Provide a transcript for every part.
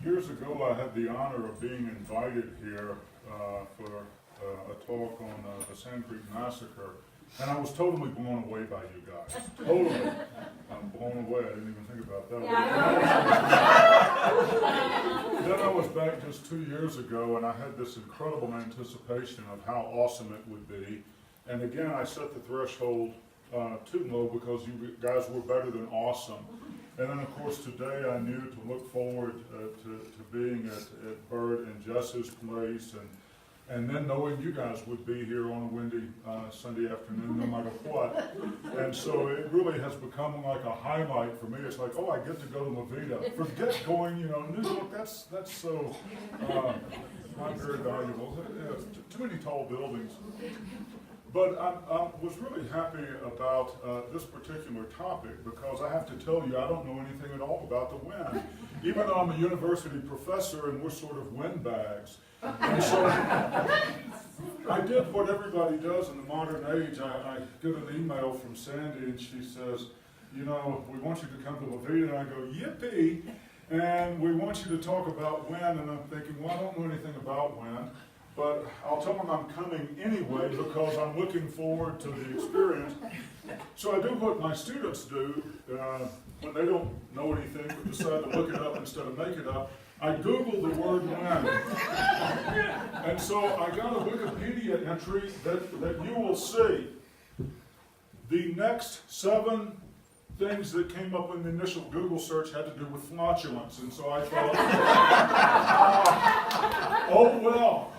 Years ago, I had the honor of being invited here for a talk on the Sand Creek Massacre, and I was totally blown away by you guys. Totally. I'm blown away. I didn't even think about that. Then I was back just 2 years ago, and I had this incredible anticipation of how awesome it would be. And again, I set the threshold too low because you guys were better than awesome. And then, of course, today I knew to look forward to being at Bert and Jess's place, and then knowing you guys would be here on a windy Sunday afternoon, no matter what. And so it really has become like a highlight for me. It's like, oh, I get to go to Mahanta. Forget going, New York. That's so not very valuable. Too many tall buildings. But I was really happy about this particular topic because I have to tell you, I don't know anything at all about the wind. Even though I'm a university professor and we're sort of windbags. And so I did what everybody does in the modern age. I get an email from Sandy and she says, we want you to come to Mahanta. And I go, yippee! And we want you to talk about wind. And I'm thinking, well, I don't know anything about wind. But I'll tell them I'm coming anyway because I'm looking forward to the experience. So I do what my students do when they don't know anything but decide to look it up instead of make it up. I Google the word wind. And so I got a Wikipedia entry that you will see. The next 7 things that came up in the initial Google search had to do with flatulence. And so I thought, oh well.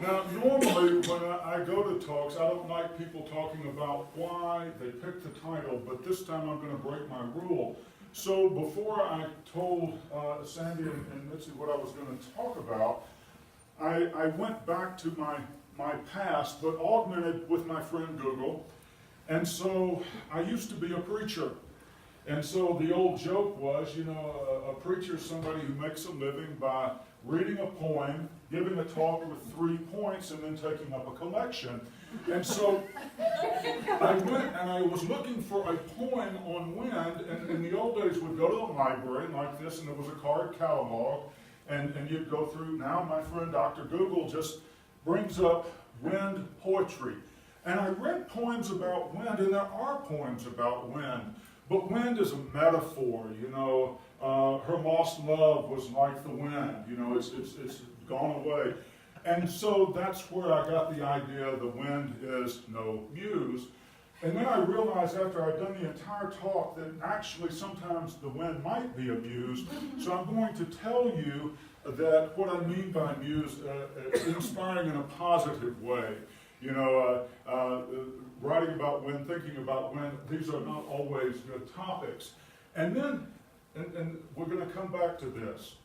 Now, normally when I go to talks, I don't like people talking about why they picked the title, but this time I'm going to break my rule. So before I told Sandy and Mitzi what I was going to talk about, I went back to my past, but augmented with my friend Google. And so I used to be a preacher. And so the old joke was, a preacher is somebody who makes a living by reading a poem, giving a talk with 3 points, and then taking up a collection. And so I went and I was looking for a poem on wind, and in the old days we'd go to the library like this, and there was a card catalog, and you'd go through. Now my friend Dr. Google just brings up wind poetry. And I read poems about wind, and there are poems about wind, but wind is a metaphor, her lost love was like the wind, it's gone away. And so that's where I got the idea the wind is no muse. And then I realized after I'd done the entire talk that actually sometimes the wind might be a muse. So I'm going to tell you that what I mean by muse, inspiring in a positive way. Writing about wind, thinking about wind, these are not always good topics. And then, and we're going to come back to this.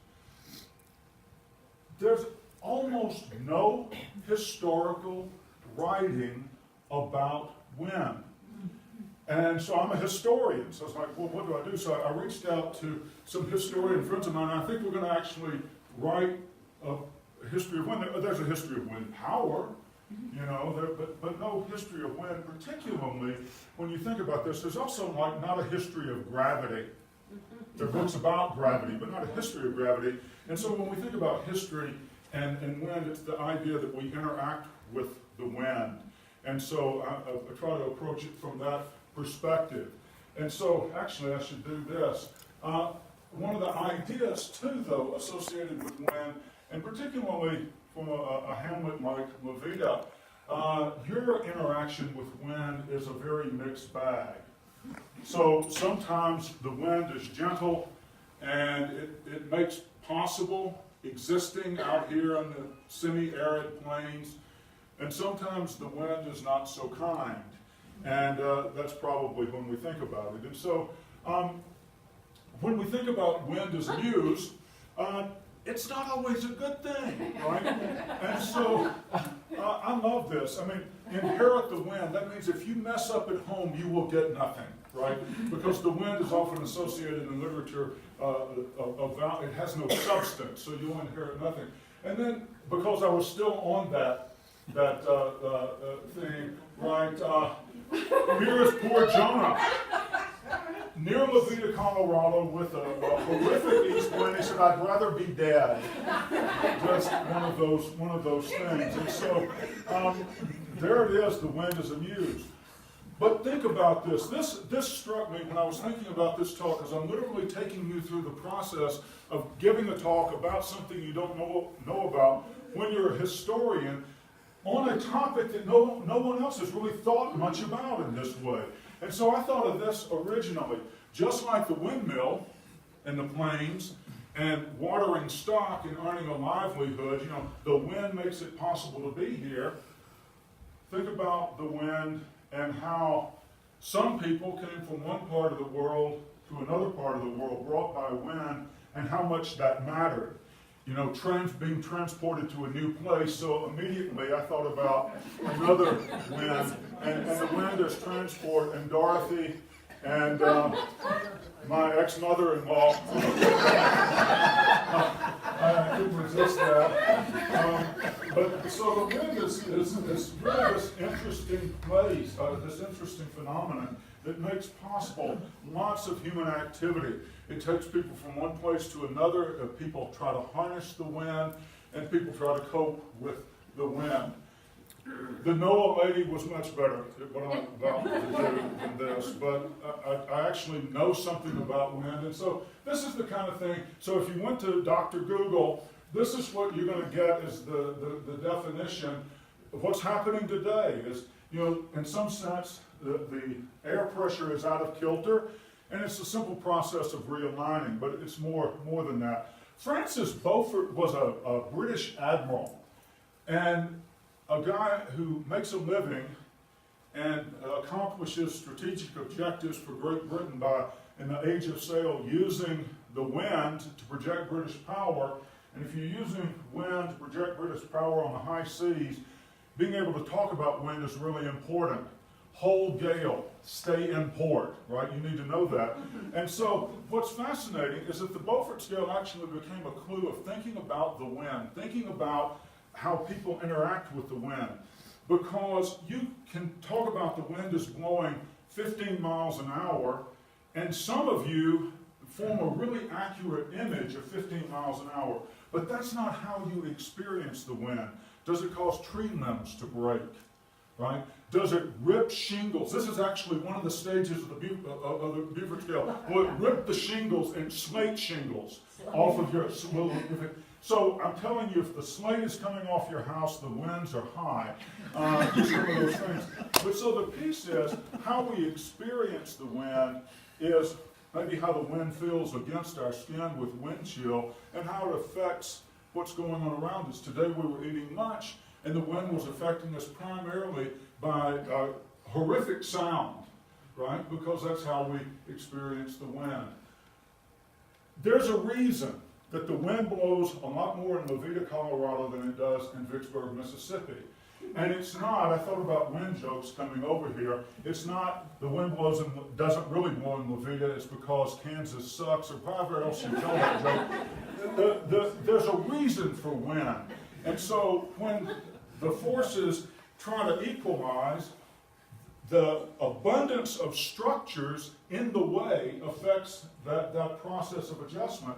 There's almost no historical writing about wind. And so I'm a historian. So I was like, well, what do I do? So I reached out to some historian friends of mine, and I think we're going to actually write a history of wind. There's a history of wind power. But no history of wind, particularly when you think about this. There's also not a history of gravity. There are books about gravity, but not a history of gravity. And so when we think about history and wind, it's the idea that we interact with the wind. And so I try to approach it from that perspective. And so actually I should do this. One of the ideas too, though, associated with wind, and particularly from a hamlet like Mahanta, your interaction with wind is a very mixed bag. So sometimes the wind is gentle and it makes possible existing out here on the semi-arid plains, and sometimes the wind is not so kind, and that's probably when we think about it. And so when we think about wind as muse, it's not always a good thing, right? And so I love this. I mean, inherit the wind. That means if you mess up at home, you will get nothing, right? Because the wind is often associated in literature it has no substance, so you'll inherit nothing. And then, because I was still on that thing, right? Here is poor Jonah. Near in La Veta, Colorado with a horrific east wind. He said, I'd rather be dead. Just one of those things. And so there it is, the wind is a muse. But think about this. This struck me when I was thinking about this talk, because I'm literally taking you through the process of giving a talk about something you don't know about when you're a historian on a topic that no one else has really thought much about in this way. And so I thought of this originally. Just like the windmill and the plains and watering stock and earning a livelihood, the wind makes it possible to be here. Think about the wind and how some people came from one part of the world to another part of the world brought by wind, and how much that mattered. Being transported to a new place. So immediately I thought about another wind, and the wind is transport, and Dorothy and my ex-mother-in-law. I couldn't resist that. But so the wind is really this interesting place, this interesting phenomenon that makes possible lots of human activity. It takes people from one place to another. People try to harness the wind, and people try to cope with the wind. The Noah lady was much better at what I'm about to do than this, but I actually know something about wind, and so this is the kind of thing. So if you went to Dr. Google, this is what you're going to get as the definition of what's happening today. Is in some sense the air pressure is out of kilter, and it's a simple process of realigning, but it's more than that. Francis Beaufort was a British admiral, and a guy who makes a living and accomplishes strategic objectives for Great Britain by, in the age of sail, using the wind to project British power. And if you're using wind to project British power on the high seas, being able to talk about wind is really important. Hold gale, stay in port, right? You need to know that. And so what's fascinating is that the Beaufort scale actually became a clue of thinking about the wind, thinking about how people interact with the wind. Because you can talk about the wind is blowing 15 miles an hour, and some of you form a really accurate image of 15 miles an hour. But that's not how you experience the wind. Does it cause tree limbs to break? Right? Does it rip shingles? This is actually one of the stages of the Beaufort scale. Will it rip the shingles and slate shingles off of your... So I'm telling you, if the slate is coming off your house, the winds are high. Just one of those things. But so the piece is, how we experience the wind is maybe how the wind feels against our skin with wind chill, and how it affects what's going on around us. Today we were eating lunch, and the wind was affecting us primarily by horrific sound, right? Because that's how we experience the wind. There's a reason that the wind blows a lot more in La Veta, Colorado than it does in Vicksburg, Mississippi. And it's not, I thought about wind jokes coming over here, it's not the wind blows and doesn't really blow in La Veta, it's because Kansas sucks, or however else you tell that joke. There's a reason for wind. And so when the forces try to equalize, the abundance of structures in the way affects that process of adjustment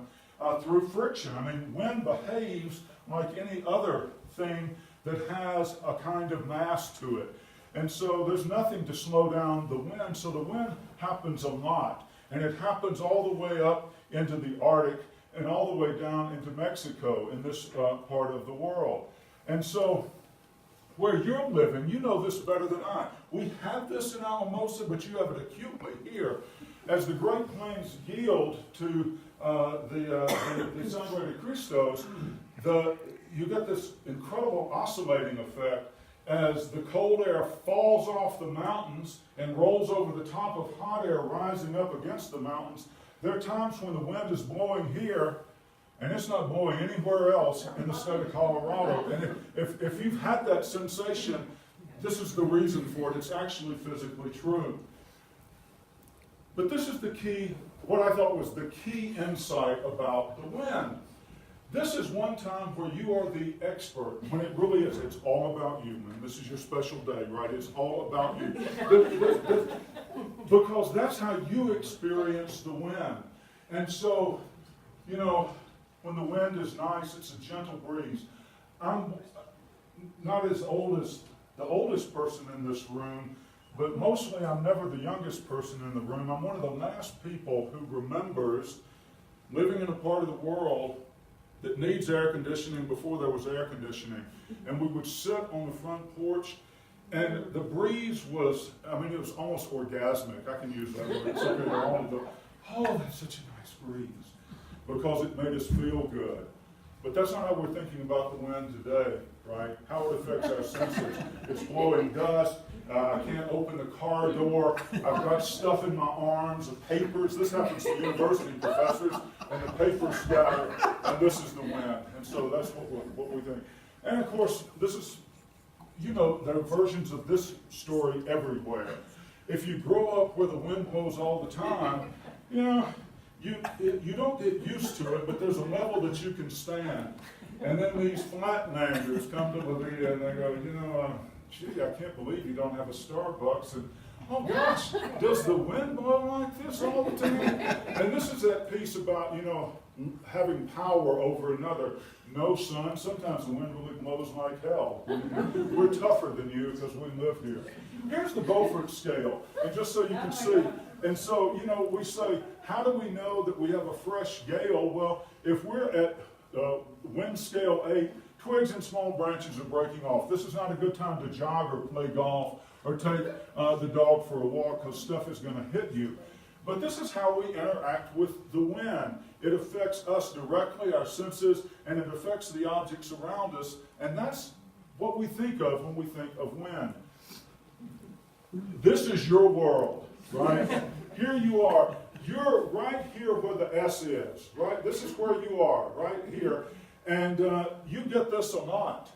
through friction. I mean, wind behaves like any other thing that has a kind of mass to it. And so there's nothing to slow down the wind. So the wind happens a lot. And it happens all the way up into the Arctic and all the way down into Mexico in this part of the world. And so where you're living, you know this better than I. We have this in Alamosa, but you have it acutely here. As the Great Plains yield to the Sangre de Cristos, you get this incredible oscillating effect as the cold air falls off the mountains and rolls over the top of hot air rising up against the mountains. There are times when the wind is blowing here and it's not blowing anywhere else in the state of Colorado. And if you've had that sensation, this is the reason for it. It's actually physically true. But this is the key, what I thought was the key insight about the wind. This is one time where you are the expert, when it really is. It's all about you, man. This is your special day, right? It's all about you. Because that's how you experience the wind. And so, you know, when the wind is nice, it's a gentle breeze. I'm not as old as the oldest person in this room, but mostly I'm never the youngest person in the room. I'm one of the last people who remembers living in a part of the world that needs air conditioning before there was air conditioning. And we would sit on the front porch, and the breeze was, I mean, it was almost orgasmic. I can use that word. It's okay, all of the, oh, that's such a nice breeze, because it made us feel good. But that's not how we're thinking about the wind today, right? How it affects our senses. It's blowing dust. I can't open the car door. I've got stuff in my arms of papers. This happens to university professors, and the papers scatter, and this is the wind. And so that's what we think. And of course, this is, you know, there are versions of this story everywhere. If you grow up where the wind blows all the time, you know, you don't get used to it, but there's a level that you can stand. And then these flatlanders come to Levita and they go, you know, gee, I can't believe you don't have a Starbucks. And, oh gosh, does the wind blow like this all the time? And this is that piece about, you know, having power over another. No, son, sometimes the wind really blows like hell. We're tougher than you because we live here. Here's the Beaufort scale, and just so you can see. And so, you know, we say, how do we know that we have a fresh gale? Well, if we're at wind scale 8, twigs and small branches are breaking off. This is not a good time to jog or play golf or take the dog for a walk, because stuff is going to hit you. But this is how we interact with the wind. It affects us directly, our senses, and it affects the objects around us. And that's what we think of when we think of wind. This is your world, right? Here you are. You're right here where the S is, right? This is where you are, right here. And you get this a lot.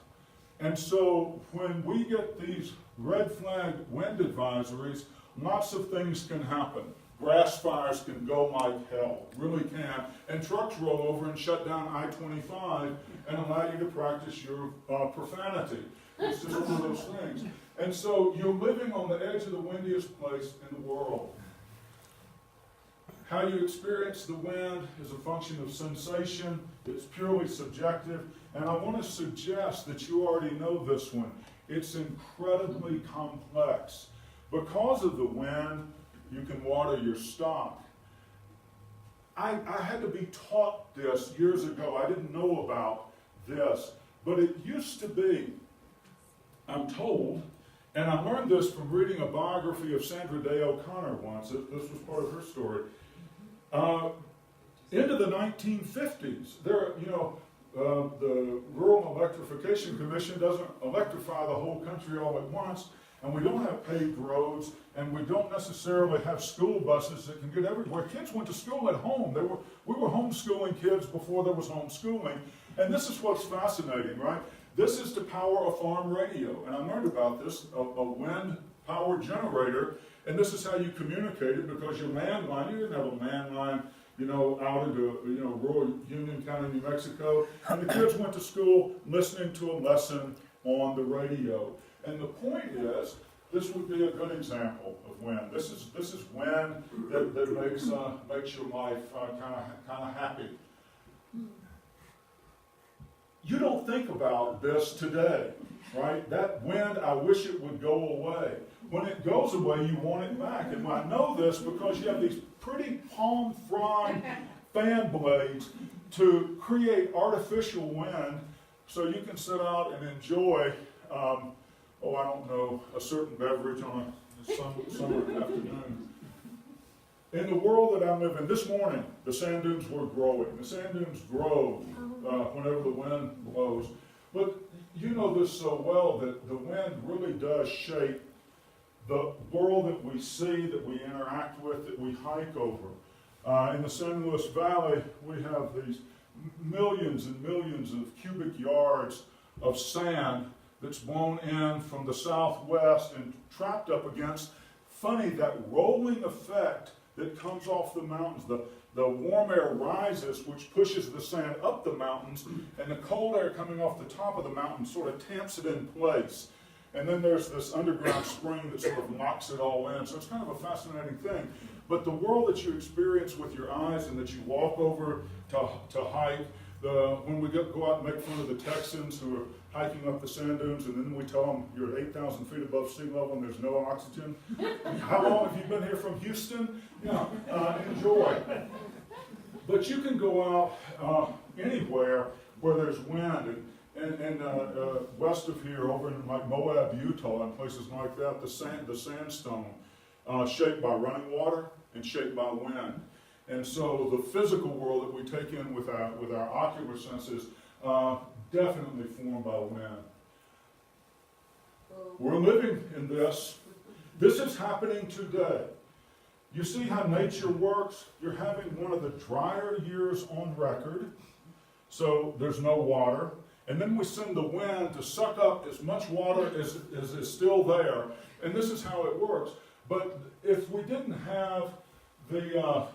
And so when we get these red flag wind advisories, lots of things can happen. Grass fires can go like hell, really can. And trucks roll over and shut down I-25 and allow you to practice your profanity. It's just one of those things. And so you're living on the edge of the windiest place in the world. How you experience the wind is a function of sensation. It's purely subjective. And I want to suggest that you already know this one. It's incredibly complex. Because of the wind, you can water your stock. I had to be taught this years ago. I didn't know about this. But it used to be, I'm told, and I learned this from reading a biography of Sandra Day O'Connor once. This was part of her story. Into the 1950s, there, you know, the Rural Electrification Commission doesn't electrify the whole country all at once, and we don't have paved roads, and we don't necessarily have school buses that can get everywhere. Kids went to school at home. We were homeschooling kids before there was homeschooling, and this is what's fascinating, right? This is to power a farm radio, and I learned about this, a wind power generator, and this is how you communicated, because your landline, you didn't have a landline, you know, out into, you know, rural Union County, New Mexico, and the kids went to school listening to a lesson on the radio. And the point is, this would be a good example of wind. This is wind that makes your life kind of happy. You don't think about this today, right? That wind, I wish it would go away. When it goes away, you want it back. And I know this because you have these pretty palm frond fan blades to create artificial wind so you can sit out and enjoy, I don't know, a certain beverage on a summer afternoon. In the world that I live in, this morning, the sand dunes were growing. The sand dunes grow whenever the wind blows. But you know this so well that the wind really does shape the world that we see, that we interact with, that we hike over. In the San Luis Valley, we have these millions and millions of cubic yards of sand that's blown in from the southwest and trapped up against, funny, that rolling effect that comes off the mountains. The warm air rises, which pushes the sand up the mountains, and the cold air coming off the top of the mountain sort of tamps it in place. And then there's this underground spring that sort of locks it all in. So it's kind of a fascinating thing. But the world that you experience with your eyes and that you walk over to hike, when we go out and make fun of the Texans who are hiking up the sand dunes, and then we tell them you're at 8,000 feet above sea level and there's no oxygen. How long have you been here from Houston? Enjoy. But you can go out anywhere where there's wind. And west of here, over in like Moab, Utah, and places like that, the sandstone, shaped by running water and shaped by wind. And so the physical world that we take in with our ocular senses, definitely formed by wind. We're living in this. This is happening today. You see how nature works? You're having one of the drier years on record, so there's no water. And then we send the wind to suck up as much water as is still there. And this is how it works. But if we didn't have the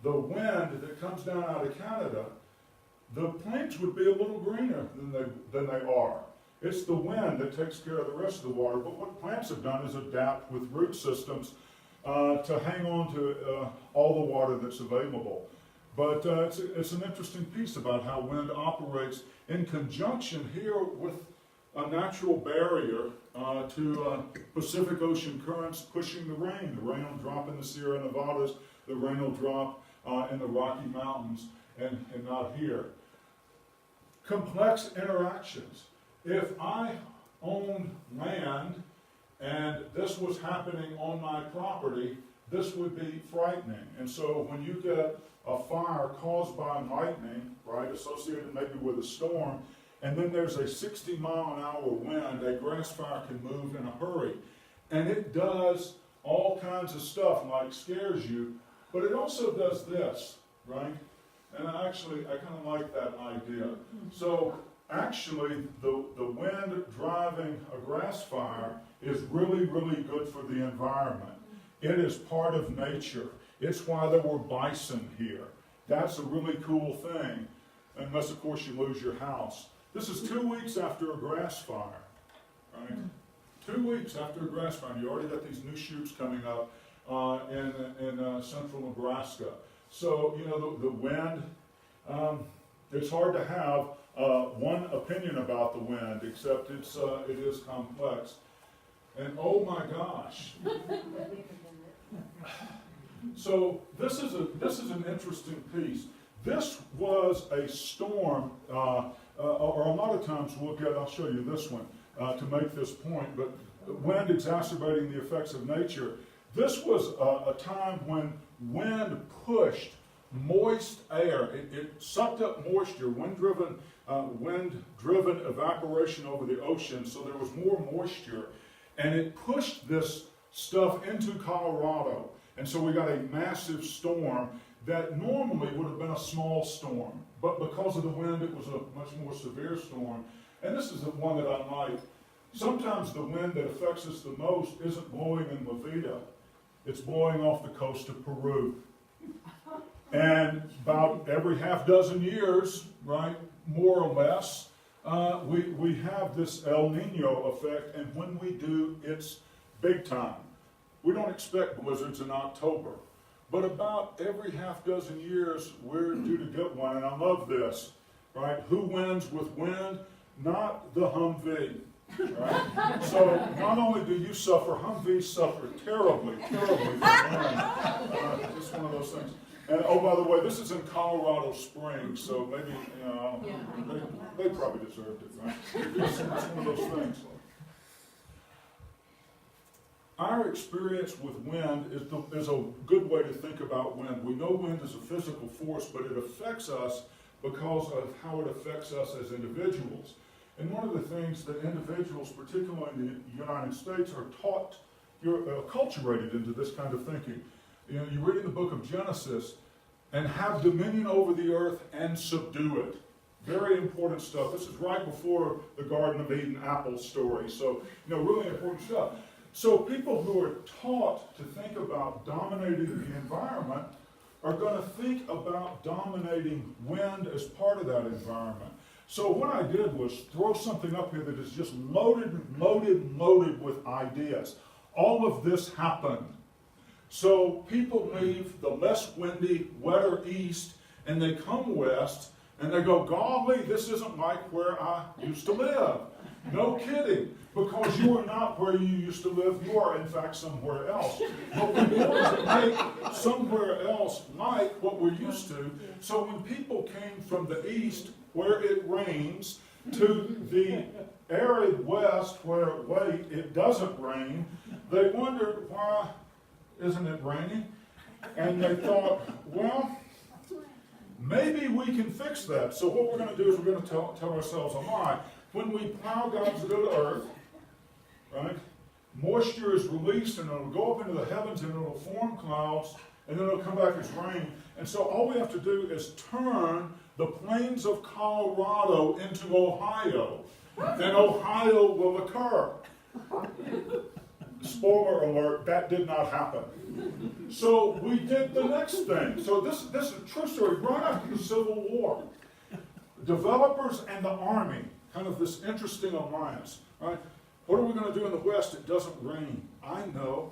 wind that comes down out of Canada, the plains would be a little greener than they are. It's the wind that takes care of the rest of the water. But what plants have done is adapt with root systems to hang on to all the water that's available. But it's an interesting piece about how wind operates in conjunction here with a natural barrier to Pacific Ocean currents pushing the rain. The rain will drop in the Sierra Nevadas, the rain will drop in the Rocky Mountains, and not here. Complex interactions. If I owned land and this was happening on my property, this would be frightening. And so when you get a fire caused by lightning, right, associated maybe with a storm, and then there's a 60-mile-an-hour wind, a grass fire can move in a hurry. And it does all kinds of stuff, like scares you, but it also does this, right? And I kind of like that idea. So actually, the wind driving a grass fire is really, really good for the environment. It is part of nature. It's why there were bison here. That's a really cool thing, unless, of course, you lose your house. This is 2 weeks after a grass fire, right? 2 weeks after a grass fire. You already got these new shoots coming up in central Nebraska. So, the wind, it's hard to have one opinion about the wind, except it is complex. And oh my gosh. So this is an interesting piece. This was a storm, or a lot of times I'll show you this one to make this point, but wind exacerbating the effects of nature. This was a time when wind pushed moist air. It sucked up moisture, wind-driven evaporation over the ocean, so there was more moisture, and it pushed this stuff into Colorado. And so we got a massive storm that normally would have been a small storm, but because of the wind, it was a much more severe storm. And this is the one that I like. Sometimes the wind that affects us the most isn't blowing in La Vida. It's blowing off the coast of Peru. And about every half dozen years, right, more or less, we have this El Nino effect, and when we do, it's big time. We don't expect blizzards in October, but about every half dozen years, we're due to get one, and I love this, right? Who wins with wind? Not the Humvee, right? So not only do you suffer, Humvees suffer terribly from wind. Just one of those things. And oh, by the way, this is in Colorado Springs, so maybe, they probably deserved it, right? It's one of those things. Our experience with wind is a good way to think about wind. We know wind is a physical force, but it affects us because of how it affects us as individuals. And one of the things that individuals, particularly in the United States, are taught, you're acculturated into this kind of thinking. You read in the book of Genesis, and have dominion over the earth and subdue it. Very important stuff. This is right before the Garden of Eden apple story. So, really important stuff. So people who are taught to think about dominating the environment are going to think about dominating wind as part of that environment. So what I did was throw something up here that is just loaded with ideas. All of this happened. So people leave the less windy, wetter east, and they come west, and they go, golly, this isn't like where I used to live. No kidding. Because you are not where you used to live, you are in fact somewhere else. But we want to make somewhere else like what we're used to. So when people came from the east, where it rains, to the arid west, where, wait, it doesn't rain, they wondered, why isn't it raining? And they thought, well, maybe we can fix that. So what we're going to do is we're going to tell ourselves a lie. When we plow God's good earth, right, moisture is released and it'll go up into the heavens and it'll form clouds and then it'll come back as rain. And so all we have to do is turn the plains of Colorado into Ohio. Then Ohio will occur. Spoiler alert, that did not happen. So we did the next thing. So this is a true story. Right after the Civil War, developers and the Army, kind of this interesting alliance, right? What are we going to do in the West? It doesn't rain. I know.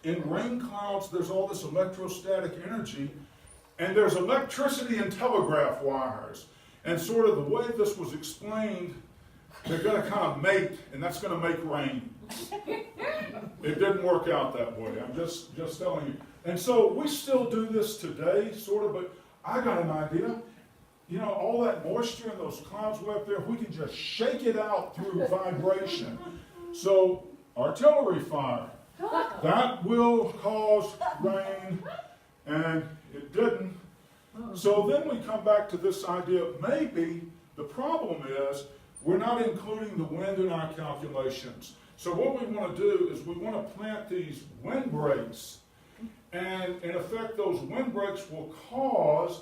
In rain clouds, there's all this electrostatic energy, and there's electricity in telegraph wires. And sort of the way this was explained, they're going to kind of mate, and that's going to make rain. It didn't work out that way. I'm just telling you. And so we still do this today, sort of, but I got an idea. You know, all that moisture in those clouds way up there, we can just shake it out through vibration. So, artillery fire. That will cause rain, and it didn't. So then we come back to this idea, maybe the problem is we're not including the wind in our calculations. So what we want to do is we want to plant these windbreaks, and in effect those windbreaks will cause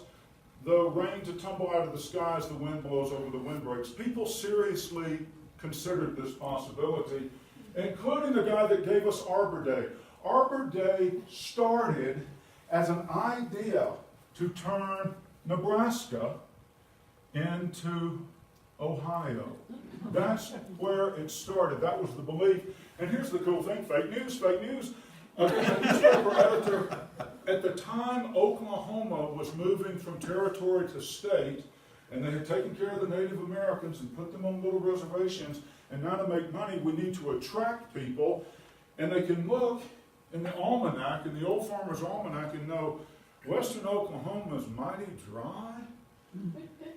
the rain to tumble out of the sky as the wind blows over the windbreaks. People seriously considered this possibility, including the guy that gave us Arbor Day. Arbor Day started as an idea to turn Nebraska into Ohio. That's where it started. That was the belief. And here's the cool thing, fake news, fake news. A newspaper editor, at the time Oklahoma was moving from territory to state, and they had taken care of the Native Americans and put them on little reservations, and now to make money we need to attract people, and they can look in the almanac, in the old farmer's almanac, and know western Oklahoma is mighty dry,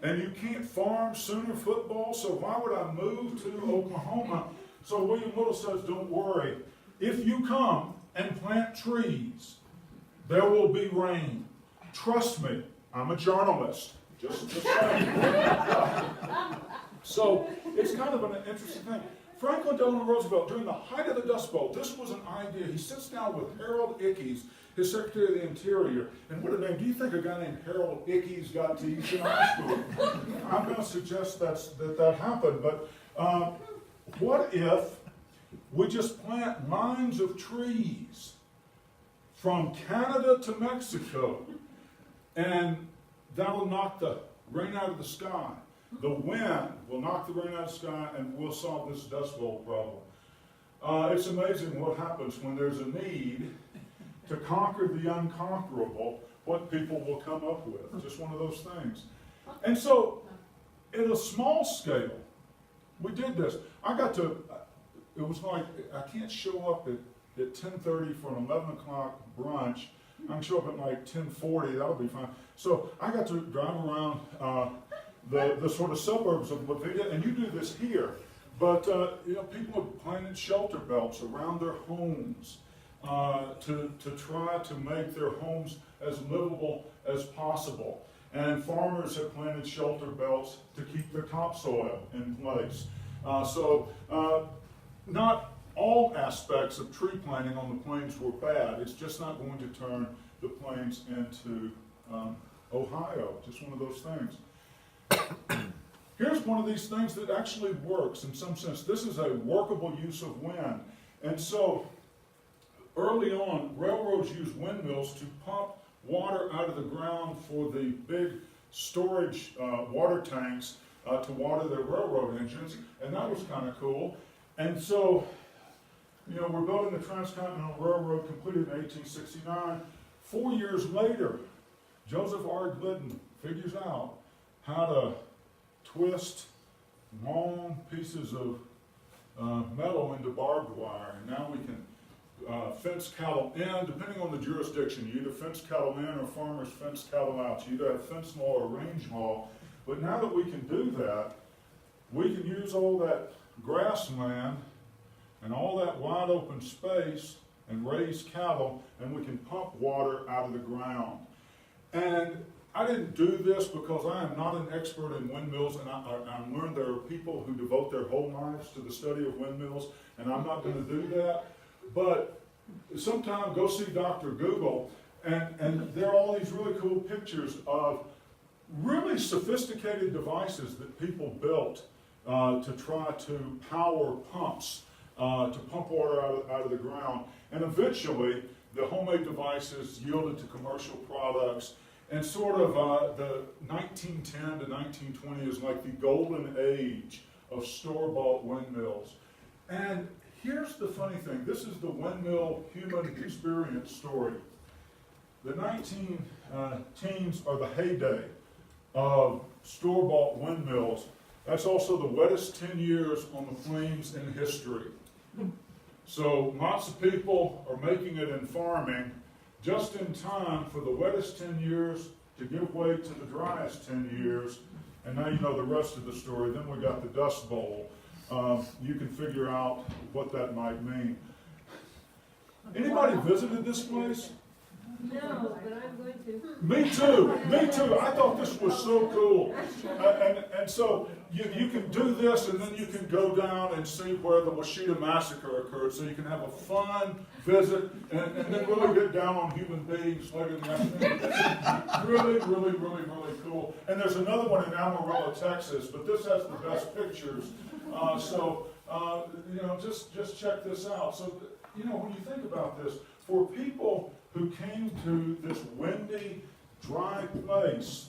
and you can't farm Sooner football, so why would I move to Oklahoma? So William Little says, don't worry. If you come and plant trees, there will be rain. Trust me, I'm a journalist. Just saying. So it's kind of an interesting thing. Franklin Delano Roosevelt, during the height of the Dust Bowl, this was an idea. He sits down with Harold Ickes, his Secretary of the Interior, and what a name. Do you think a guy named Harold Ickes got to teach in high school? I'm going to suggest that happened, but what if we just plant lines of trees from Canada to Mexico, and that'll knock the rain out of the sky. The wind will knock the rain out of the sky, and we'll solve this Dust Bowl problem. It's amazing what happens when there's a need to conquer the unconquerable, what people will come up with. Just one of those things. And so, at a small scale, we did this. It was like, I can't show up at 10:30 for an 11 o'clock brunch. I can show up at like 10:40, that'll be fine. So I got to drive around the sort of suburbs of La Villa, and you do this here. But people have planted shelter belts around their homes to try to make their homes as livable as possible. And farmers have planted shelter belts to keep their topsoil in place. Not all aspects of tree planting on the plains were bad. It's just not going to turn the plains into Ohio. Just one of those things. Here's one of these things that actually works in some sense. This is a workable use of wind. And so, early on, railroads used windmills to pump water out of the ground for the big storage water tanks to water their railroad engines, and that was kind of cool. And so, we're building the Transcontinental Railroad, completed in 1869. 4 years later, Joseph R. Glidden figures out how to twist long pieces of metal into barbed wire, and now we can fence cattle in, depending on the jurisdiction. You either fence cattle in or farmers fence cattle out. You either have fence law or range law. But now that we can do that, we can use all that grassland and all that wide open space and raise cattle, and we can pump water out of the ground. And I didn't do this because I am not an expert in windmills, and I learned there are people who devote their whole lives to the study of windmills, and I'm not going to do that. But sometime go see Dr. Google, and there are all these really cool pictures of really sophisticated devices that people built to try to power pumps, to pump water out of the ground. And eventually, the homemade devices yielded to commercial products. And sort of the 1910 to 1920 is like the golden age of store-bought windmills. And here's the funny thing. This is the windmill human experience story. The 1910s are the heyday of store-bought windmills. That's also the wettest 10 years on the plains in history. So lots of people are making it in farming just in time for the wettest 10 years to give way to the driest 10 years. And now you know the rest of the story. Then we got the Dust Bowl. You can figure out what that might mean. Anybody visited this place? No, but I'm going to. Me too. Me too. I thought this was so cool. And so you can do this, and then you can go down and see where the Washita Massacre occurred. So you can have a fun visit, and then really get down on human beings later in the afternoon. It's really, really, really, really cool. And there's another one in Amarillo, Texas, but this has the best pictures. Just check this out. So, when you think about this, for people who came to this windy, dry place,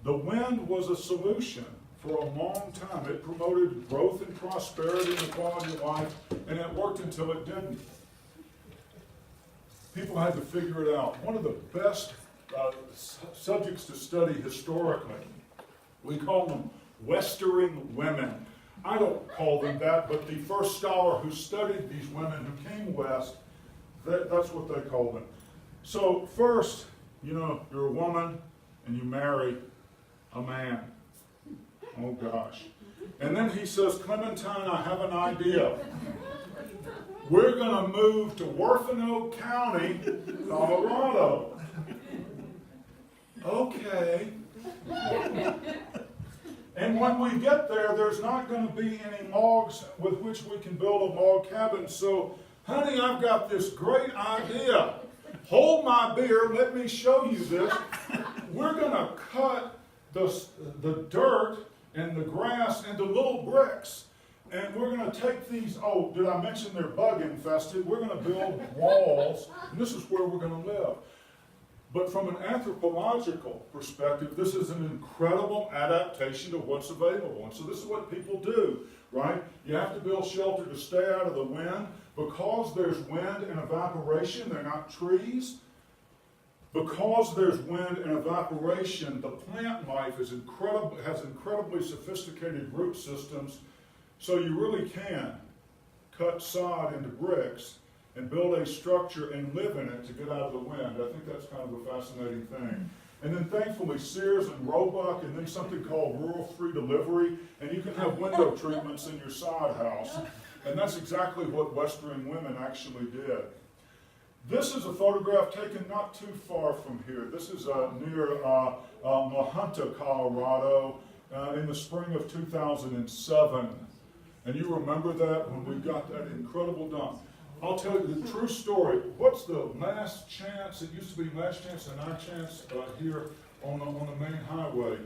the wind was a solution for a long time. It promoted growth and prosperity and the quality of life, and it worked until it didn't. People had to figure it out. One of the best subjects to study historically, we call them Westering Women. I don't call them that, but the first scholar who studied these women who came west, that's what they called them. So first, you're a woman and you marry a man. Oh gosh. And then he says, Clementine, I have an idea. We're going to move to Westering County, Colorado. Okay. And when we get there, there's not going to be any logs with which we can build a log cabin. So, honey, I've got this great idea. Hold my beer. Let me show you this. We're going to cut the dirt and the grass into little bricks. And we're going to take these, did I mention they're bug infested? We're going to build walls, and this is where we're going to live. But from an anthropological perspective, this is an incredible adaptation to what's available. And so this is what people do, right? You have to build shelter to stay out of the wind. Because there's wind and evaporation, they're not trees. Because there's wind and evaporation, the plant life is has incredibly sophisticated root systems. So you really can cut sod into bricks and build a structure and live in it to get out of the wind. I think that's kind of a fascinating thing. And then thankfully Sears and Roebuck, and then something called rural free delivery, and you can have window treatments in your sod house. And that's exactly what Westering Women actually did. This is a photograph taken not too far from here. This is near Mahanta, Colorado, in the spring of 2007. And you remember that when we got that incredible dump. I'll tell you the true story. What's the last chance? It used to be last chance and not chance here on the main highway.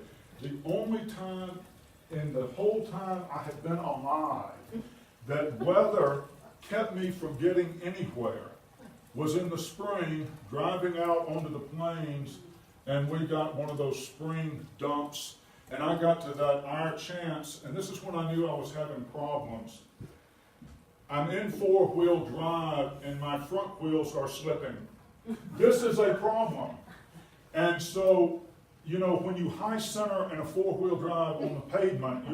The only time in the whole time I have been alive that weather kept me from getting anywhere was in the spring, driving out onto the plains, and we got one of those spring dumps, and I got to that our chance, and this is when I knew I was having problems. I'm in four-wheel drive, and my front wheels are slipping. This is a problem. And so, you know, when you high center in a four-wheel drive on the pavement,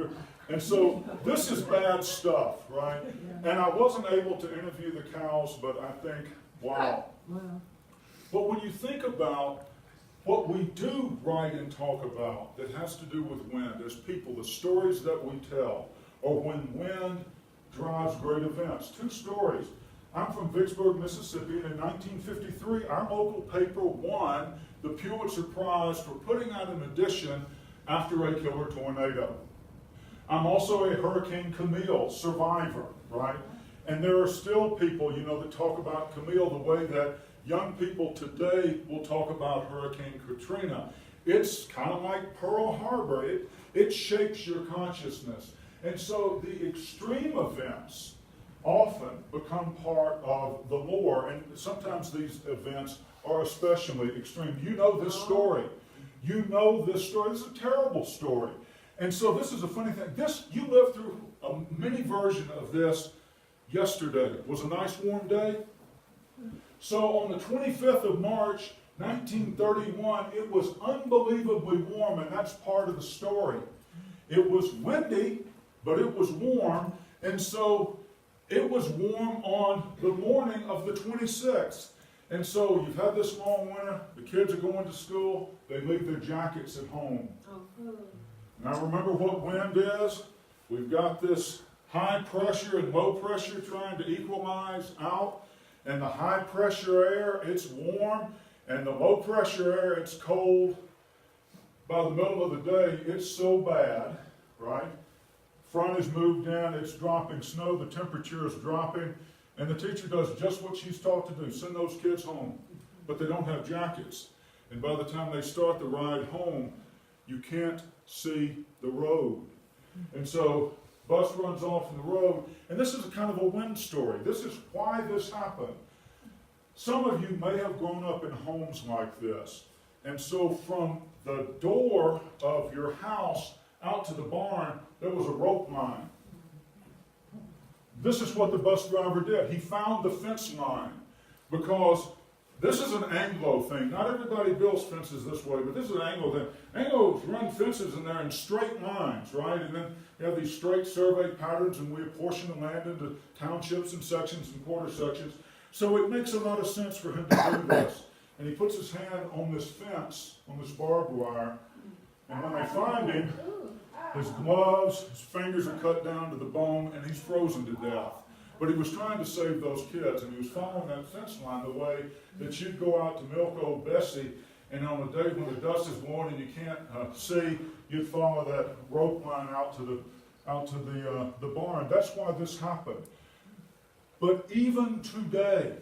and so this is bad stuff, right? And I wasn't able to interview the cows, but I think, wow. But when you think about what we do write and talk about that has to do with wind as people, the stories that we tell, or when wind drives great events. Two stories. I'm from Vicksburg, Mississippi, and in 1953, our local paper won the Pulitzer Prize for putting out an edition after a killer tornado. I'm also a Hurricane Camille survivor, right? And there are still people, you know, that talk about Camille the way that young people today will talk about Hurricane Katrina. It's kind of like Pearl Harbor. It shapes your consciousness. And so the extreme events often become part of the lore, and sometimes these events are especially extreme. You know this story. You know this story. This is a terrible story. And so this is a funny thing. You lived through a mini version of this yesterday. It was a nice warm day. So on the 25th of March, 1931, it was unbelievably warm, and that's part of the story. It was windy, but it was warm, and so it was warm on the morning of the 26th. And so you've had this long winter, the kids are going to school, they leave their jackets at home. Now remember what wind is? We've got this high pressure and low pressure trying to equalize out, and the high pressure air, it's warm, and the low pressure air, it's cold. By the middle of the day, it's so bad, right? Front is moved in, it's dropping snow, the temperature is dropping, and the teacher does just what she's taught to do, send those kids home. But they don't have jackets. And by the time they start the ride home, you can't see the road. And so, bus runs off in the road, and this is a kind of a wind story. This is why this happened. Some of you may have grown up in homes like this. And so from the door of your house out to the barn, there was a rope line. This is what the bus driver did. He found the fence line because this is an Anglo thing. Not everybody builds fences this way, but this is an Anglo thing. Anglos run fences in there in straight lines, right? And then you have these straight survey patterns, and we apportion the land into townships and sections and quarter sections. So it makes a lot of sense for him to do this. And he puts his hand on this fence, on this barbed wire, and when they find him, his gloves, his fingers are cut down to the bone, and he's frozen to death. But he was trying to save those kids, and he was following that fence line the way that you'd go out to milk old Bessie, and on the day when the dust is blowing and you can't see, you'd follow that rope line out to the barn. That's why this happened. But even today,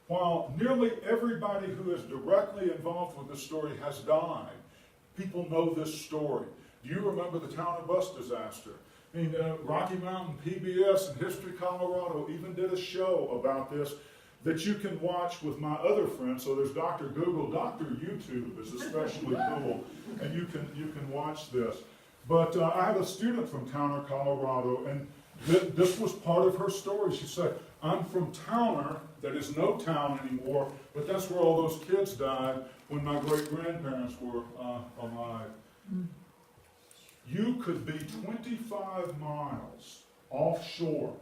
while nearly everybody who is directly involved with this story has died, people know this story. Do you remember the Town and Bus disaster? I mean, Rocky Mountain PBS and History Colorado even did a show about this that you can watch with my other friends. So there's Dr. Google, Dr. YouTube is especially cool, and you can watch this. But I had a student from Towner, Colorado, and this was part of her story. She said, I'm from Towner, that is no town anymore, but that's where all those kids died when my great-grandparents were alive. You could be 25 miles offshore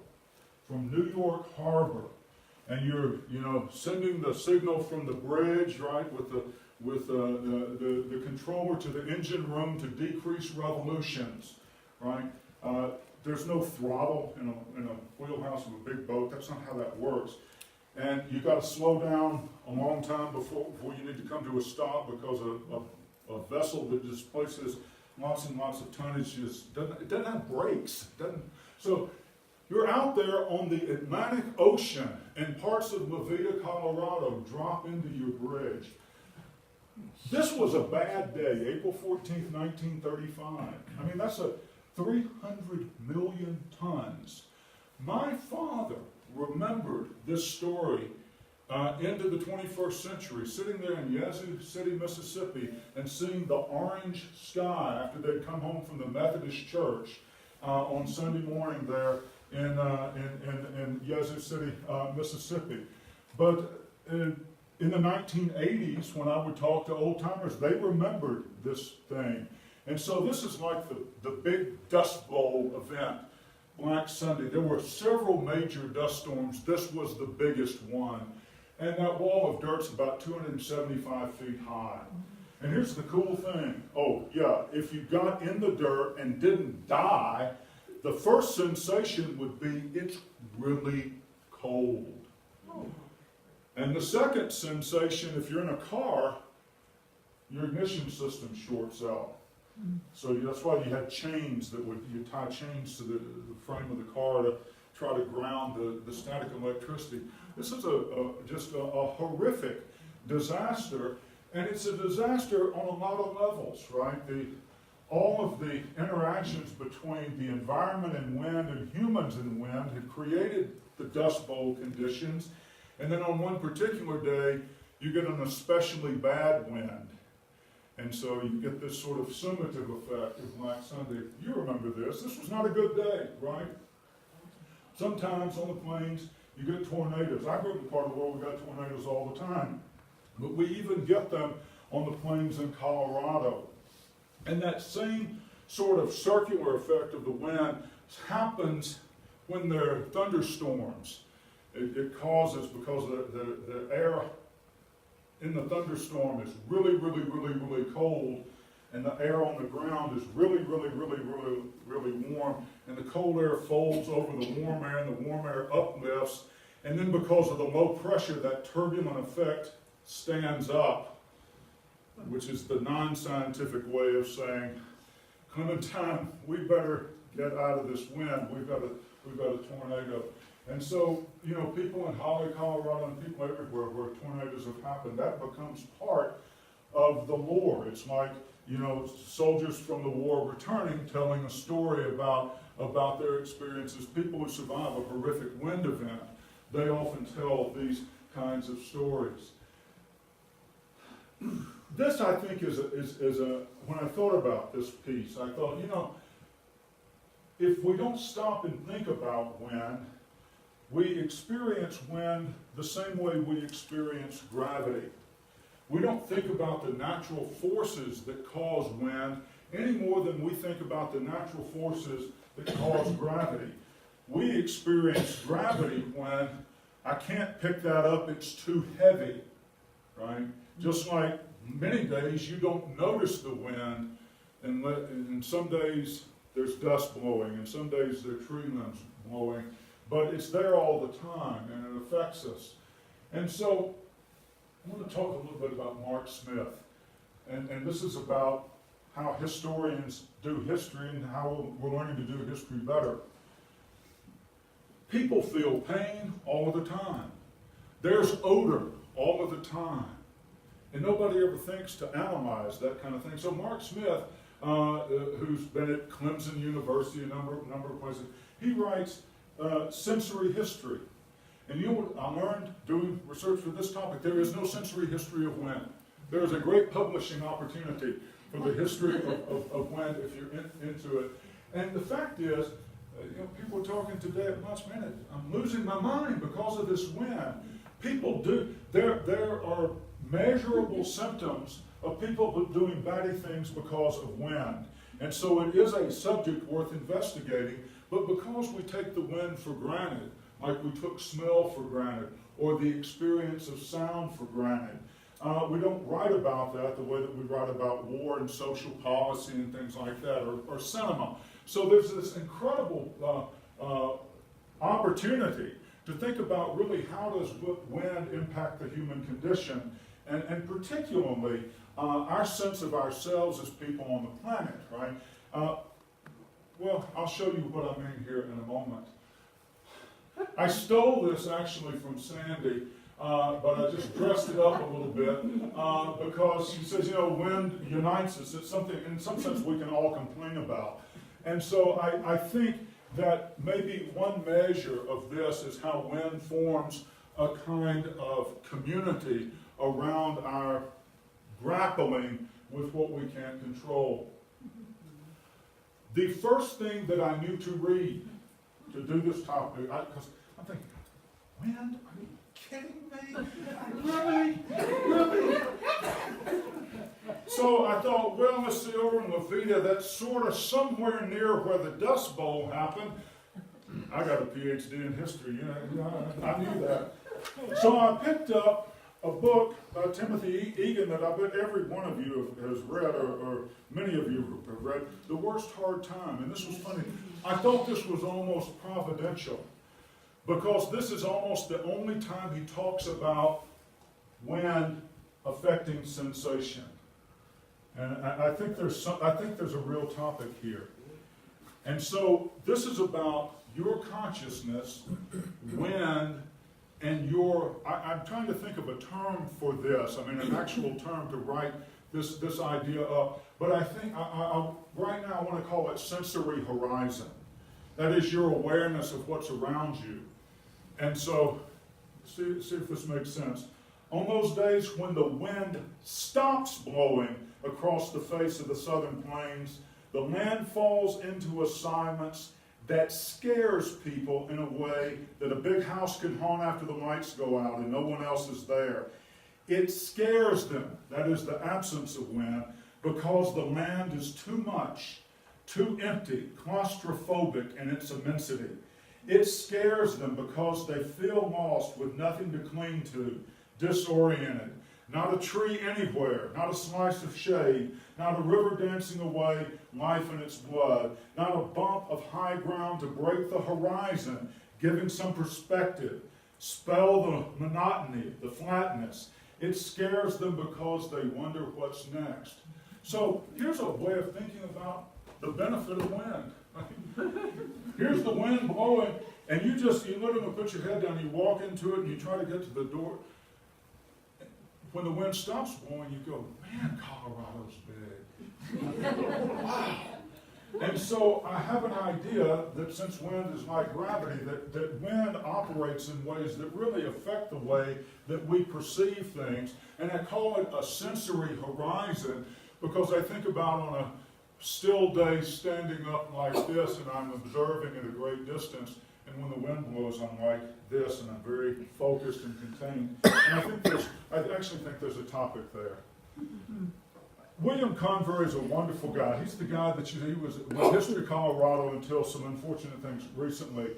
from New York Harbor, and you're, sending the signal from the bridge, right, with the controller to the engine room to decrease revolutions, right? There's no throttle in a wheelhouse of a big boat. That's not how that works. And you've got to slow down a long time before you need to come to a stop because a vessel that displaces lots and lots of tonnage doesn't have brakes. So you're out there on the Atlantic Ocean, and parts of Mahanta, Colorado drop into your bridge. This was a bad day, April 14th, 1935. I mean, that's 300 million tons. My father remembered this story into the 21st century, sitting there in Yazoo City, Mississippi, and seeing the orange sky after they'd come home from the Methodist church on Sunday morning there in Yazoo City, Mississippi. But in the 1980s, when I would talk to old timers, they remembered this thing. And so this is like the big Dust Bowl event, Black Sunday. There were several major dust storms. This was the biggest one. And that wall of dirt's about 275 feet high. And here's the cool thing. Oh, yeah, if you got in the dirt and didn't die, the first sensation would be it's really cold. And the second sensation, if you're in a car, your ignition system shorts out. So that's why you had chains you tie chains to the frame of the car to try to ground the static electricity. This is just a horrific disaster, and it's a disaster on a lot of levels, right? All of the interactions between the environment and wind and humans and wind had created the Dust Bowl conditions, and then on one particular day, you get an especially bad wind. And so you get this sort of summative effect of Black Sunday. You remember this. This was not a good day, right? Sometimes on the plains, you get tornadoes. I grew up in part of the world we got tornadoes all the time. But we even get them on the plains in Colorado. And that same sort of circular effect of the wind happens when there are thunderstorms. It causes, because the air in the thunderstorm is really, really, really, really cold, and the air on the ground is really, really, really, really, really warm, and the cold air folds over the warm air, and the warm air uplifts, and then because of the low pressure, that turbulent effect stands up, which is the non-scientific way of saying, Clementine, we better get out of this wind, we've got a tornado. And so, people in Holly, Colorado, and people everywhere where tornadoes have happened, that becomes part of the lore. It's like, soldiers from the war returning, telling a story about their experiences. People who survive a horrific wind event, they often tell these kinds of stories. This, I think, is when I thought about this piece, I thought, if we don't stop and think about wind, we experience wind the same way we experience gravity. We don't think about the natural forces that cause wind any more than we think about the natural forces that cause gravity. We experience gravity when I can't pick that up, it's too heavy, right? Just like many days you don't notice the wind, and some days there's dust blowing, and some days there are tree limbs blowing, but it's there all the time, and it affects us. And so, I want to talk a little bit about Mark Smith. And this is about how historians do history and how we're learning to do history better. People feel pain all of the time. There's odor all of the time. And nobody ever thinks to analyze that kind of thing. So Mark Smith, who's been at Clemson University, a number of places, he writes sensory history. And I learned doing research for this topic, there is no sensory history of wind. There is a great publishing opportunity for the history of wind if you're into it. And the fact is, people are talking today at lunch, man, I'm losing my mind because of this wind. People do, there are measurable symptoms of people doing bad things because of wind. And so it is a subject worth investigating, but because we take the wind for granted, like we took smell for granted, or the experience of sound for granted, we don't write about that the way that we write about war and social policy and things like that, or cinema. So there's this incredible opportunity to think about really how does wind impact the human condition, and particularly our sense of ourselves as people on the planet, right? Well, I'll show you what I mean here in a moment. I stole this actually from Sandy, but I just dressed it up a little bit because she says, wind unites us. It's something, in some sense, we can all complain about. And so I think that maybe one measure of this is how wind forms a kind of community around our grappling with what we can't control. The first thing that I knew to read to do this topic, because I'm thinking, wind? Are you kidding me? Really? Really? So I thought, well, let's see, over in Levita, that's sort of somewhere near where the Dust Bowl happened. I got a PhD in history, I knew that. So I picked up a book by Timothy Egan that I bet every one of you has read, or many of you have read, The Worst Hard Time. And this was funny. I thought this was almost providential, because this is almost the only time he talks about wind affecting sensation. And I think there's a real topic here. And so this is about your consciousness, wind, and I'm trying to think of a term for this. I mean, an actual term to write this idea up. But I think right now I want to call it sensory horizon. That is your awareness of what's around you. And so, see if this makes sense. On those days when the wind stops blowing across the face of the southern plains, the land falls into a silence that scares people in a way that a big house can haunt after the lights go out and no one else is there. It scares them, that is the absence of wind, because the land is too much, too empty, claustrophobic in its immensity. It scares them because they feel lost with nothing to cling to, disoriented. Not a tree anywhere, not a slice of shade, not a river dancing away life in its blood, not a bump of high ground to break the horizon, giving some perspective, spell the monotony, the flatness. It scares them because they wonder what's next. So here's a way of thinking about the benefit of wind. Here's the wind blowing, and you literally put your head down, you walk into it, and you try to get to the door. When the wind stops blowing, you go, man, Colorado's big. Wow. And so I have an idea that since wind is like gravity, that wind operates in ways that really affect the way that we perceive things. And I call it a sensory horizon because I think about on a still day standing up like this and I'm observing at a great distance. And when the wind blows, I'm like this, and I'm very focused and contained. And I actually think there's a topic there. William Convery is a wonderful guy. He's the guy that he was with History Colorado until some unfortunate things recently.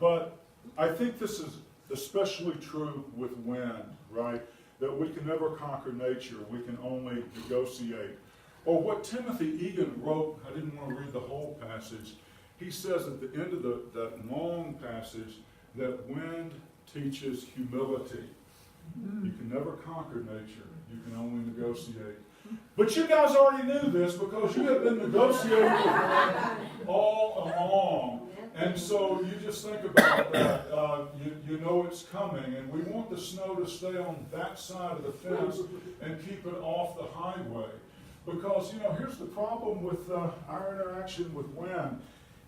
But I think this is especially true with wind, right? That we can never conquer nature. We can only negotiate. Or what Timothy Egan wrote, I didn't want to read the whole passage. He says at the end of that long passage that wind teaches humility. You can never conquer nature. You can only negotiate. But you guys already knew this because you have been negotiating with wind all along. And so you just think about that. You know it's coming. And we want the snow to stay on that side of the fence and keep it off the highway. Because, here's the problem with our interaction with wind.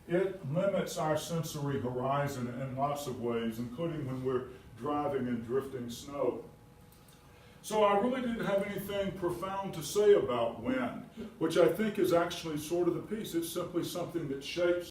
It limits our sensory horizon in lots of ways, including when we're driving in drifting snow. So I really didn't have anything profound to say about wind, which I think is actually sort of the piece. It's simply something that shapes